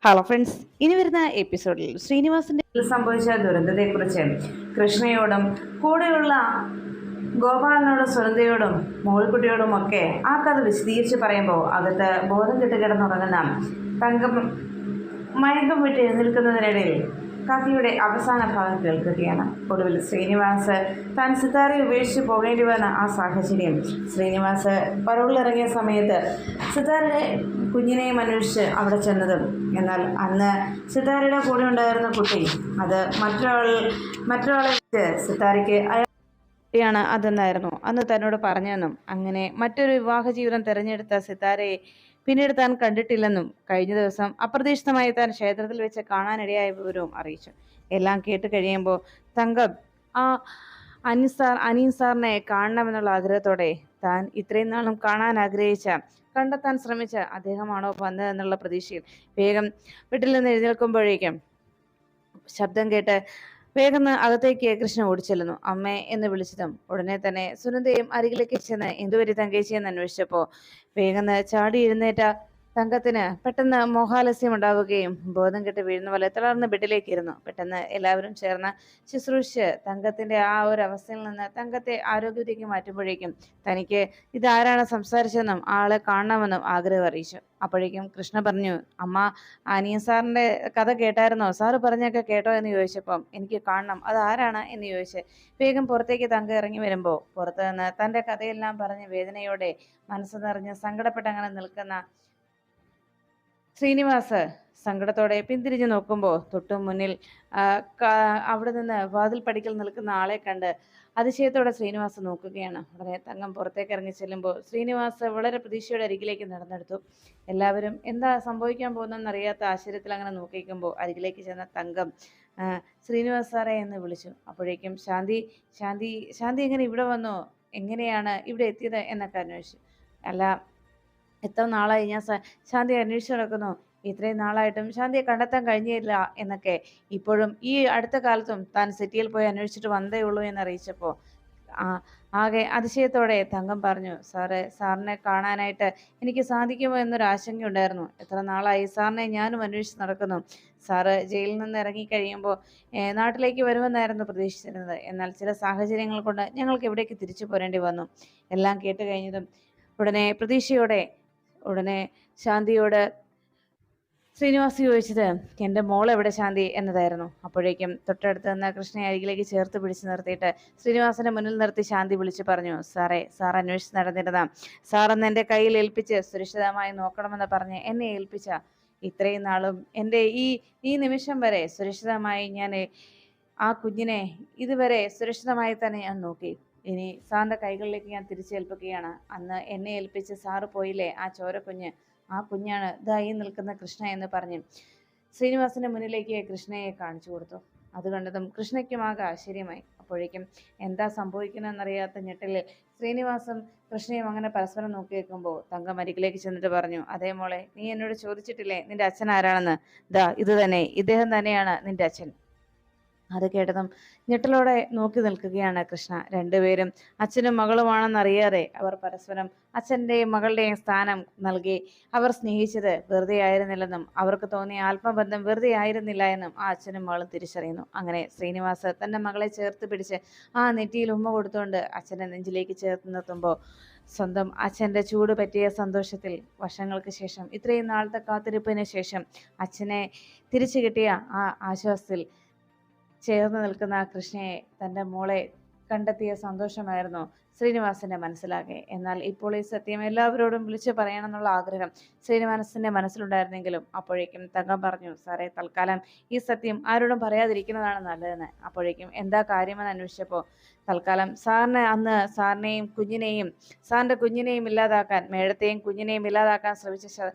Hello friends, ഇനി വരുന്ന എപ്പിസോഡിൽ ശ്രീനിവാസിന്റെ സംഭവിച്ച ദുരന്തത്തെക്കുറിച്ച് കൃഷ്ണയോടും കൂടെയുള്ള ഗോപാലനോടും സുനന്ദയോടും മോൾക്കുട്ടിയോടും ഒക്കെ ആ കഥ വിശദീകരിച്ച് പറയുമ്പോൾ അകത്ത് ബോധം കെട്ട് കിടന്നുറങ്ങുന്ന തങ്കം മയക്കം വിട്ട് എഴുന്നേൽക്കുന്നതിനിടയിൽ കഥയുടെ അവസാന ഭാഗം കേൾക്കുകയാണ്. ഒടുവിൽ ശ്രീനിവാസ് താൻ സിത്താരെ ഉപേക്ഷിച്ച് പോകേണ്ടി വന്ന ആ സാഹചര്യം, ശ്രീനിവാസ് പരോളിലിറങ്ങിയ സമയത്ത് സിത്താരയുടെ കുഞ്ഞിനെയും അന്വേഷിച്ച് അവിടെ ചെന്നതും, എന്നാൽ അന്ന് സിത്താരയുടെ കൂടെ ഉണ്ടായിരുന്ന കുട്ടി അത് മറ്റൊരാളെ വെച്ച് സിത്താരയ്ക്ക് ാണ് അതെന്നായിരുന്നു അന്ന് തന്നോട് പറഞ്ഞെന്നും, അങ്ങനെ മറ്റൊരു വിവാഹ ജീവിതം തെരഞ്ഞെടുത്ത സിത്താരയെ പിന്നീട് താൻ കണ്ടിട്ടില്ലെന്നും കഴിഞ്ഞ ദിവസം അപ്രതീക്ഷിതമായി താൻ ക്ഷേത്രത്തിൽ വെച്ച് കാണാനിടയായ വിവരവും അറിയിച്ചു. എല്ലാം കേട്ട് കഴിയുമ്പോൾ തങ്കം ആ അനീൻ സാറിനെ കാണണമെന്നുള്ള ആഗ്രഹത്തോടെ താൻ ഇത്രയും നാളും കാണാൻ ആഗ്രഹിച്ച, കണ്ടെത്താൻ ശ്രമിച്ച അദ്ദേഹമാണോ വന്നതെന്നുള്ള പ്രതീക്ഷയിൽ വേഗം വീട്ടിൽ നിന്ന് എഴുന്നേൽക്കുമ്പോഴേക്കും ശബ്ദം കേട്ട് വേഗം അകത്തേക്ക് കൃഷ്ണ ഓടിച്ചെല്ലുന്നു. അമ്മേ എന്ന് വിളിച്ചതും ഉടനെ തന്നെ സുനന്ദയും അരികിലേക്ക് ചെന്ന് എന്തുവരെ തങ്കേച്ചിയെന്ന് അന്വേഷിച്ചപ്പോ വേഗം ചാടി എഴുന്നേറ്റ തങ്കത്തിന് പെട്ടെന്ന് മോഹാലസ്യം ഉണ്ടാവുകയും ബോധം കെട്ട് വീഴുന്ന പോലെ തളർന്ന് ബെഡിലേക്ക് ഇരുന്നു. പെട്ടെന്ന് എല്ലാവരും ചേർന്ന് ശുശ്രൂഷിച്ച് തങ്കത്തിന്റെ ആ ഒരു അവസ്ഥയിൽ നിന്ന് തങ്കത്തെ ആരോഗ്യത്തേക്ക് മാറ്റുമ്പോഴേക്കും തനിക്ക് ഇതാരാണ് സംസാരിച്ചതെന്നും ആളെ കാണണമെന്നും ആഗ്രഹം അറിയിച്ചു. അപ്പോഴേക്കും കൃഷ്ണ പറഞ്ഞു, അമ്മ, അനിയൻ സാറിന്റെ കഥ കേട്ടായിരുന്നോ? സാറ് പറഞ്ഞൊക്കെ കേട്ടോ എന്ന് ചോദിച്ചപ്പം എനിക്ക് കാണണം, അത് ആരാണ് എന്ന് ചോദിച്ച് വേഗം പുറത്തേക്ക് തങ്ക ഇറങ്ങി വരുമ്പോൾ പുറത്തു നിന്ന് തന്റെ കഥയെല്ലാം പറഞ്ഞ് വേദനയോടെ മനസ്സ് നിറഞ്ഞ് സങ്കടപ്പെട്ടങ്ങനെ നിൽക്കുന്ന ശ്രീനിവാസ് സങ്കടത്തോടെ പിന്തിരിഞ്ഞു നോക്കുമ്പോൾ തൊട്ടു മുന്നിൽ അവിടെ നിന്ന് വാതിൽ പടിക്കൽ നിൽക്കുന്ന ആളെ കണ്ട് അതിശയത്തോടെ ശ്രീനിവാസ് നോക്കുകയാണ്. ഉടനെ തങ്കം പുറത്തേക്ക് ഇറങ്ങി ചെല്ലുമ്പോൾ ശ്രീനിവാസ് വളരെ പ്രതീക്ഷയുടെ അരികിലേക്ക് നടന്നെടുത്തു. എല്ലാവരും എന്താ സംഭവിക്കാൻ പോകുന്നതെന്ന് അറിയാത്ത ആശ്ചര്യത്തിൽ അങ്ങനെ നോക്കിക്കുമ്പോൾ അരികിലേക്ക് ചെന്ന തങ്കം ശ്രീനിവാസ് സാറേ എന്ന് വിളിച്ചു. അപ്പോഴേക്കും ശാന്തി ശാന്തി ശാന്തി എങ്ങനെ ഇവിടെ വന്നു, എങ്ങനെയാണ് ഇവിടെ എത്തിയത് എന്നൊക്കെ അന്വേഷിച്ചു. അല്ല, എത്ര നാളായി ഞാൻ ശാന്തിയെ അന്വേഷിച്ചു നടക്കുന്നു, ഇത്രയും നാളായിട്ടും ശാന്തിയെ കണ്ടെത്താൻ കഴിഞ്ഞില്ല എന്നൊക്കെ ഇപ്പോഴും ഈ അടുത്ത കാലത്തും താൻ സിറ്റിയിൽ പോയി അന്വേഷിച്ചിട്ട് വന്നേ ഉള്ളൂ എന്ന് അറിയിച്ചപ്പോൾ ആകെ അതിശയത്തോടെ തങ്കം പറഞ്ഞു, സാറിനെ കാണാനായിട്ട് എനിക്ക് സാധിക്കുമോ എന്നൊരു ആശങ്കയുണ്ടായിരുന്നു. എത്ര നാളായി സാറിനെ ഞാനും അന്വേഷിച്ച് നടക്കുന്നു. സാറ് ജയിലിൽ നിന്ന് ഇറങ്ങിക്കഴിയുമ്പോൾ നാട്ടിലേക്ക് വരുമെന്നായിരുന്നു പ്രതീക്ഷിച്ചിരുന്നത്. എന്നാൽ ചില സാഹചര്യങ്ങൾ കൊണ്ട് ഞങ്ങൾക്ക് ഇവിടേക്ക് തിരിച്ചു പോരേണ്ടി വന്നു. എല്ലാം കേട്ട് കഴിഞ്ഞതും ഉടനെ ശാന്തിയോട് ശ്രീനിവാസ് ചോദിച്ചത് എൻ്റെ മോൾ എവിടെ ശാന്തി എന്നതായിരുന്നു. അപ്പോഴേക്കും തൊട്ടടുത്ത് നിന്ന് കൃഷ്ണയെ അരികിലേക്ക് ചേർത്ത് പിടിച്ചു നിർത്തിയിട്ട് ശ്രീനിവാസിന്റെ മുന്നിൽ നിർത്തി ശാന്തി വിളിച്ചു പറഞ്ഞു, സാർ അന്വേഷിച്ച് നടന്നിരുന്ന, സാറെന്ന് എൻ്റെ കയ്യിൽ ഏൽപ്പിച്ച് സുരക്ഷിതമായി നോക്കണമെന്ന് പറഞ്ഞ് എന്നെ ഏൽപ്പിച്ച ഇത്രയും നാളും എൻ്റെ ഈ നിമിഷം വരെ സുരക്ഷിതമായി ഞാൻ ആ കുഞ്ഞിനെ ഇതുവരെ സുരക്ഷിതമായി തന്നെ ഞാൻ നോക്കി. ഇനി സാറിന്റെ കൈകളിലേക്ക് ഞാൻ തിരിച്ചേൽപ്പിക്കുകയാണ്. അന്ന് എന്നെ ഏൽപ്പിച്ച് സാറ് പോയില്ലേ ആ ചോരക്കുഞ്ഞ്, ആ കുഞ്ഞാണ് ദാ ഈ നിൽക്കുന്ന കൃഷ്ണ എന്ന് പറഞ്ഞ് ശ്രീനിവാസിന്റെ മുന്നിലേക്ക് കൃഷ്ണയെ കാണിച്ചു കൊടുത്തു. അത് കണ്ടതും കൃഷ്ണയ്ക്കുമാകെ ആശ്ചര്യമായി. അപ്പോഴേക്കും എന്താ സംഭവിക്കുന്നതെന്നറിയാത്ത ഞെട്ടലിൽ ശ്രീനിവാസും കൃഷ്ണയും അങ്ങനെ പരസ്പരം നോക്കി വെക്കുമ്പോൾ തങ്കം അരികിലേക്ക് ചെന്നിട്ട് പറഞ്ഞു, അതേ മോളെ, നീ എന്നോട് ചോദിച്ചിട്ടില്ലേ നിന്റെ അച്ഛൻ ആരാണെന്ന്? ദാ ഇത് തന്നെ, ഇദ്ദേഹം തന്നെയാണ് നിന്റെ അച്ഛൻ. അത് കേട്ടതും ഞെട്ടലോടെ നോക്കി നിൽക്കുകയാണ് കൃഷ്ണ. രണ്ടുപേരും അച്ഛനും മകളുമാണെന്നറിയാതെ അവർ പരസ്പരം അച്ഛൻ്റെയും മകളുടെയും സ്ഥാനം നൽകി അവർ സ്നേഹിച്ചത് വെറുതെ ആയിരുന്നില്ലെന്നും അവർക്ക് തോന്നിയ ആത്മബന്ധം വെറുതെ ആയിരുന്നില്ല എന്നും ആ അച്ഛനും മകളും തിരിച്ചറിയുന്നു. അങ്ങനെ ശ്രീനിവാസ് തൻ്റെ മകളെ ചേർത്ത് പിടിച്ച് ആ നെറ്റിയിൽ ഉമ്മ കൊടുത്തുകൊണ്ട് അച്ഛൻ്റെ നെഞ്ചിലേക്ക് ചേർത്ത് നിർത്തുമ്പോൾ സ്വന്തം അച്ഛൻ്റെ ചൂട് പറ്റിയ സന്തോഷത്തിൽ വർഷങ്ങൾക്ക് ശേഷം, ഇത്രയും നാളത്തെ കാത്തിരിപ്പിന് ശേഷം അച്ഛനെ തിരിച്ചു കിട്ടിയ ആ ആശ്വാസത്തിൽ ചേർന്ന് നിൽക്കുന്ന കൃഷ്ണയെ, തൻ്റെ മോളെ കണ്ടെത്തിയ സന്തോഷമായിരുന്നു ശ്രീനിവാസിന്റെ മനസ്സിലാകെ. എന്നാൽ ഇപ്പോൾ ഈ സത്യം എല്ലാവരോടും വിളിച്ചു പറയണമെന്നുള്ള ആഗ്രഹം ശ്രീനിവാസിന്റെ മനസ്സിലുണ്ടായിരുന്നെങ്കിലും അപ്പോഴേക്കും തങ്കം പറഞ്ഞു, സാറേ, തൽക്കാലം ഈ സത്യം ആരോടും പറയാതിരിക്കുന്നതാണ് നല്ലതെന്ന്. അപ്പോഴേക്കും എന്താ കാര്യമെന്ന് അന്വേഷിച്ചപ്പോൾ തൽക്കാലം അന്ന് സാറിന്റെ കുഞ്ഞിനെയും ഇല്ലാതാക്കാൻ, മേഴത്തെയും കുഞ്ഞിനെയും ഇല്ലാതാക്കാൻ ശ്രമിച്ച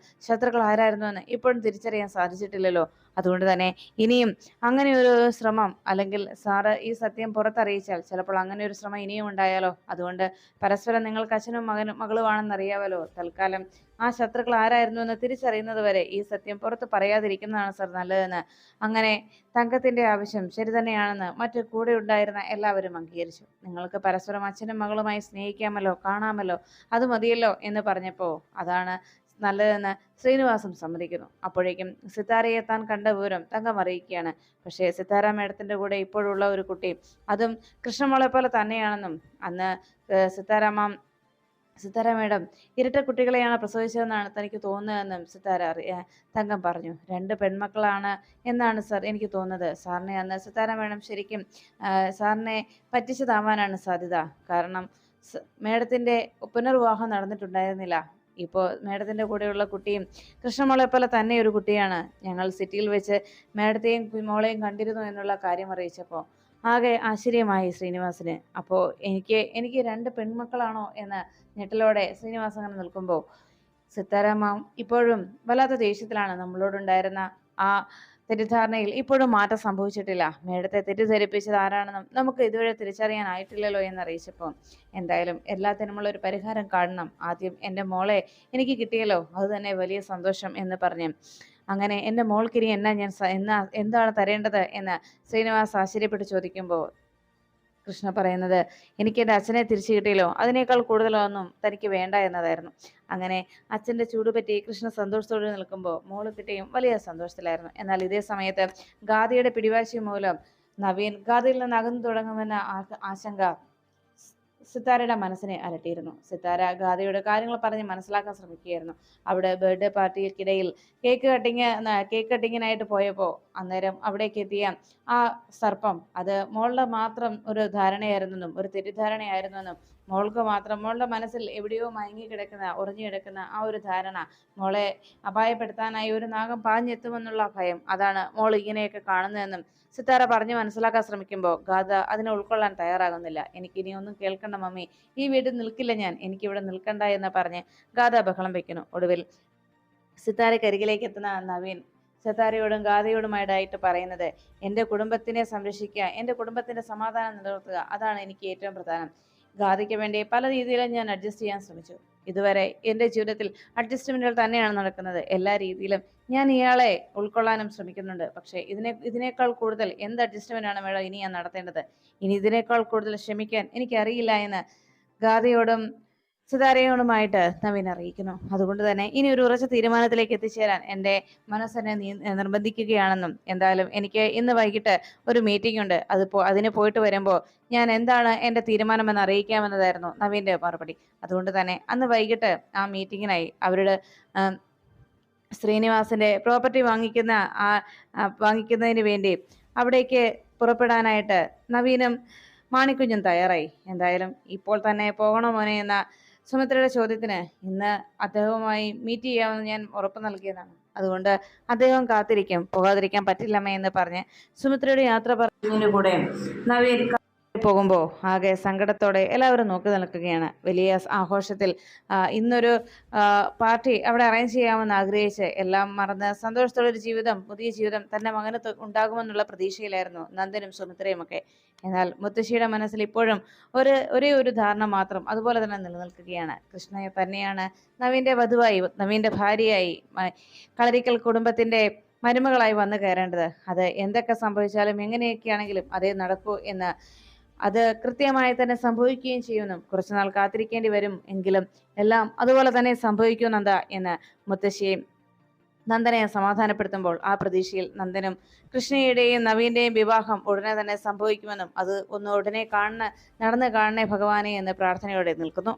ശത്രുക്കൾ ആരായിരുന്നു എന്ന് ഇപ്പോഴും തിരിച്ചറിയാൻ സാധിച്ചിട്ടില്ലല്ലോ. അതുകൊണ്ട് തന്നെ ഇനിയും അങ്ങനെ ഒരു ശ്രമം, അല്ലെങ്കിൽ സാറ് ഈ സത്യം പുറത്തറിയിച്ചാൽ ചിലപ്പോൾ അങ്ങനെ ഒരു ശ്രമം ഇനിയും ഉണ്ടായാലോ. അതുകൊണ്ട് പരസ്പരം നിങ്ങൾക്ക് അച്ഛനും മകളുമാണെന്നറിയാമല്ലോ. തൽക്കാലം ആ ശത്രുക്കൾ ആരായിരുന്നു എന്ന് തിരിച്ചറിയുന്നത് വരെ ഈ സത്യം പുറത്ത് പറയാതിരിക്കുന്നതാണ് സാർ നല്ലതെന്ന്. അങ്ങനെ തങ്കത്തിന്റെ ആവശ്യം ശരി തന്നെയാണെന്ന് മറ്റു കൂടെ ഉണ്ടായിരുന്ന എല്ലാവരും അംഗീകരിച്ചു. നിങ്ങൾക്ക് പരസ്പരം അച്ഛനും മകളുമായി സ്നേഹിക്കാമല്ലോ, കാണാമല്ലോ, അത് മതിയല്ലോ എന്ന് പറഞ്ഞപ്പോൾ അതാണ് നല്ലതെന്ന് ശ്രീനിവാസും സമ്മതിക്കുന്നു. അപ്പോഴേക്കും സിത്താരയെ താൻ കണ്ട വിവരം തങ്കം അറിയിക്കുകയാണ്. പക്ഷേ സിത്താര മേഡത്തിന്റെ കൂടെ ഇപ്പോഴുള്ള ഒരു കുട്ടി, അതും കൃഷ്ണമോളെ പോലെ തന്നെയാണെന്നും അന്ന് സിത്താര മേഡം ഇരട്ട കുട്ടികളെയാണ് പ്രസവിച്ചതെന്നാണ് തനിക്ക് തോന്നുന്നതെന്നും തങ്കം പറഞ്ഞു. 2 പെൺമക്കളാണ് എന്നാണ് സർ എനിക്ക് തോന്നുന്നത്. സാറിനെ അന്ന് സിത്താര മേഡം ശരിക്കും സാറിനെ പറ്റിച്ചതാവാനാണ് സാധ്യത. കാരണം മേഡത്തിന്റെ പുനർവിവാഹം നടന്നിട്ടുണ്ടായിരുന്നില്ല. ഇപ്പോൾ മേഡത്തിന്റെ കൂടെയുള്ള കുട്ടിയും കൃഷ്ണമോളെ പോലെ തന്നെ ഒരു കുട്ടിയാണ്. ഞങ്ങൾ സിറ്റിയിൽ വെച്ച് മേഡത്തെയും മോളെയും കണ്ടിരുന്നു എന്നുള്ള കാര്യം അറിയിച്ചപ്പോൾ ആകെ ആശ്ചര്യമായി ശ്രീനിവാസിന്. അപ്പോൾ എനിക്ക് 2 പെൺമക്കളാണോ എന്ന ഞെട്ടലോടെ ശ്രീനിവാസ് അങ്ങനെ നിൽക്കുമ്പോൾ സിത്താരാമ്മ ഇപ്പോഴും വല്ലാത്ത ദേഷ്യത്തിലാണ്. നമ്മളോടുണ്ടായിരുന്ന ആ തെറ്റിദ്ധാരണയിൽ ഇപ്പോഴും മാറ്റം സംഭവിച്ചിട്ടില്ല. മേഡത്തെ തെറ്റിദ്ധരിപ്പിച്ചത് ആരാണെന്നും നമുക്ക് ഇതുവരെ തിരിച്ചറിയാനായിട്ടില്ലല്ലോ എന്നറിയിച്ചപ്പോൾ എന്തായാലും എല്ലാത്തിനുമുള്ള ഒരു പരിഹാരം കാണണം. ആദ്യം എൻ്റെ മോളെ എനിക്ക് കിട്ടിയല്ലോ, അത് തന്നെ വലിയ സന്തോഷം എന്ന് പറഞ്ഞ് അങ്ങനെ എൻ്റെ മോൾക്കിനി എന്താണ് തരേണ്ടത് എന്ന് ശ്രീനിവാസ് ആശ്ചര്യപ്പെട്ട് ചോദിക്കുമ്പോൾ കൃഷ്ണ പറയുന്നത്, എനിക്ക് എൻ്റെ അച്ഛനെ തിരിച്ചു കിട്ടിയല്ലോ, അതിനേക്കാൾ കൂടുതലൊന്നും തനിക്ക് വേണ്ട എന്നതായിരുന്നു. അങ്ങനെ അച്ഛൻ്റെ ചൂടുപറ്റി കൃഷ്ണ സന്തോഷത്തോടെ നിൽക്കുമ്പോൾ മോള് കിട്ടിയും വലിയ സന്തോഷത്തിലായിരുന്നു. എന്നാൽ ഇതേ സമയത്ത് ഗാദിയുടെ പിടിവാശി മൂലം നവീൻ ഗാദിയിൽ നിന്ന് അകന്നു തുടങ്ങുമെന്ന ആശങ്ക സിത്താരയുടെ മനസ്സിനെ അലട്ടിയിരുന്നു. സിത്താര ഗാദിയുടെ കാര്യങ്ങൾ പറഞ്ഞ് മനസ്സിലാക്കാൻ ശ്രമിക്കുകയായിരുന്നു. അവിടെ ബർത്ത്ഡേ പാർട്ടിക്കിടയിൽ കേക്ക് കട്ടിങ്ങിനായിട്ട് പോയപ്പോൾ അന്നേരം അവിടേക്ക് എത്തിയ ആ സർപ്പം അത് മോളുടെ മാത്രം ഒരു ധാരണയായിരുന്നെന്നും ഒരു തെറ്റിദ്ധാരണയായിരുന്നെന്നും മോൾക്ക് മാത്രം മോളുടെ മനസ്സിൽ എവിടെയോ ഉറഞ്ഞു കിടക്കുന്ന ആ ഒരു ധാരണ, മോളെ അപായപ്പെടുത്താനായി ഒരു നാഗം പാഞ്ഞെത്തുമെന്നുള്ള ഭയം, അതാണ് മോൾ ഇങ്ങനെയൊക്കെ കാണുന്നതെന്നും സിത്താര പറഞ്ഞു മനസ്സിലാക്കാൻ ശ്രമിക്കുമ്പോൾ ഗാഥ അതിനെ ഉൾക്കൊള്ളാൻ തയ്യാറാകുന്നില്ല. എനിക്കിനി ഒന്നും കേൾക്കണ്ട മമ്മി, ഈ വീട്ടിൽ നിൽക്കില്ല ഞാൻ, എനിക്കിവിടെ നിൽക്കണ്ട എന്ന് പറഞ്ഞ് ഗാഥ ബഹളം വയ്ക്കുന്നു. ഒടുവിൽ സിത്താരക്കരികിലേക്ക് എത്തുന്ന നവീൻ സിത്താരയോടും ഗാഥയോടുമായിട്ടായിട്ട് പറയുന്നത്, എൻ്റെ കുടുംബത്തിനെ സംരക്ഷിക്കുക, എൻ്റെ കുടുംബത്തിൻ്റെ സമാധാനം നിലനിർത്തുക, അതാണ് എനിക്ക് ഏറ്റവും പ്രധാനം. ഗാഥയ്ക്ക് വേണ്ടി പല രീതിയിലും ഞാൻ അഡ്ജസ്റ്റ് ചെയ്യാൻ ശ്രമിച്ചു. ഇതുവരെ എൻ്റെ ജീവിതത്തിൽ അഡ്ജസ്റ്റ്മെൻറ്റുകൾ തന്നെയാണ് നടക്കുന്നത്. എല്ലാ രീതിയിലും ഞാൻ ഇയാളെ ഉൾക്കൊള്ളാനും ശ്രമിക്കുന്നുണ്ട്. പക്ഷേ ഇതിനേക്കാൾ കൂടുതൽ എന്ത് അഡ്ജസ്റ്റ്മെൻ്റാണ് മേഡം ഇനി ഞാൻ നടത്തേണ്ടത്? ഇനി ഇതിനേക്കാൾ കൂടുതൽ ക്ഷമിക്കാൻ എനിക്കറിയില്ല എന്ന് ഗാഥയോടും സിതാരയോടുമായിട്ട് നവീൻ അറിയിക്കുന്നു. അതുകൊണ്ട് തന്നെ ഇനി ഒരു ഉറച്ച തീരുമാനത്തിലേക്ക് എത്തിച്ചേരാൻ എൻ്റെ മനസ്സെന്നെ നിർബന്ധിക്കുകയാണെന്നും എന്തായാലും എനിക്ക് ഇന്ന് വൈകിട്ട് ഒരു മീറ്റിംഗ് ഉണ്ട്, അതിന് പോയിട്ട് വരുമ്പോൾ ഞാൻ എന്താണ് എൻ്റെ തീരുമാനമെന്ന് അറിയിക്കാമെന്നതായിരുന്നു നവീൻ്റെ മറുപടി. അതുകൊണ്ട് തന്നെ അന്ന് വൈകിട്ട് ആ മീറ്റിങ്ങിനായി അവരുടെ ശ്രീനിവാസിൻ്റെ പ്രോപ്പർട്ടി വാങ്ങിക്കുന്നതിന് വേണ്ടി അവിടേക്ക് പുറപ്പെടാനായിട്ട് നവീനും മാണിക്കുഞ്ഞും തയ്യാറായി. എന്തായാലും ഇപ്പോൾ തന്നെ പോകണോ മോനെ എന്ന സുമിത്രയുടെ ചോദ്യത്തിന് ഇന്ന് അദ്ദേഹവുമായി മീറ്റ് ചെയ്യാമെന്ന് ഞാൻ ഉറപ്പ് നൽകിയതാണ്. അതുകൊണ്ട് അദ്ദേഹം കാത്തിരിക്കും, പോകാതിരിക്കാൻ പറ്റില്ലമ്മേ എന്ന് പറഞ്ഞ് സുമിത്രയുടെ യാത്ര പറഞ്ഞതിൻ്റെ കൂടെ നവീൻ പോകുമ്പോൾ ആകെ സങ്കടത്തോടെ എല്ലാവരും നോക്കി നിൽക്കുകയാണ്. വലിയ ആഘോഷത്തിൽ ഇന്നൊരു പാർട്ടി അവിടെ അറേഞ്ച് ചെയ്യാമെന്ന് ആഗ്രഹിച്ച് എല്ലാം മറന്ന് സന്തോഷത്തോടെ ഒരു പുതിയ ജീവിതം തൻ്റെ മകന് ഉണ്ടാകുമെന്നുള്ള പ്രതീക്ഷയിലായിരുന്നു നന്ദനും സുമിത്രയും ഒക്കെ. എന്നാൽ മുത്തശ്ശിയുടെ മനസ്സിൽ ഇപ്പോഴും ഒരേ ഒരു ധാരണ മാത്രം അതുപോലെ തന്നെ നിലനിൽക്കുകയാണ്. കൃഷ്ണയെ തന്നെയാണ് നവീൻ്റെ വധുവായി, നവീൻ്റെ ഭാര്യയായി, കളരിക്കൽ കുടുംബത്തിൻ്റെ മരുമകളായി വന്നു കയറേണ്ടത്. അത് എന്തൊക്കെ സംഭവിച്ചാലും എങ്ങനെയൊക്കെയാണെങ്കിലും അതേ നടക്കൂ എന്ന്, അത് കൃത്യമായി തന്നെ സംഭവിക്കുകയും ചെയ്യുമെന്നും കുറച്ചുനാൾ കാത്തിരിക്കേണ്ടി വരും എങ്കിലും എല്ലാം അതുപോലെ തന്നെ സംഭവിക്കുമെന്നെന്താ എന്ന് മുത്തശ്ശിയും നന്ദനെ സമാധാനപ്പെടുത്തുമ്പോൾ ആ പ്രതീക്ഷയിൽ നന്ദനും കൃഷ്ണയുടെയും നവീന്റെയും വിവാഹം ഉടനെ തന്നെ സംഭവിക്കുമെന്നും അത് ഒന്ന് ഉടനെ നടന്നു കാണണേ ഭഗവാനെ എന്ന് പ്രാർത്ഥനയോടെ നിൽക്കുന്നു.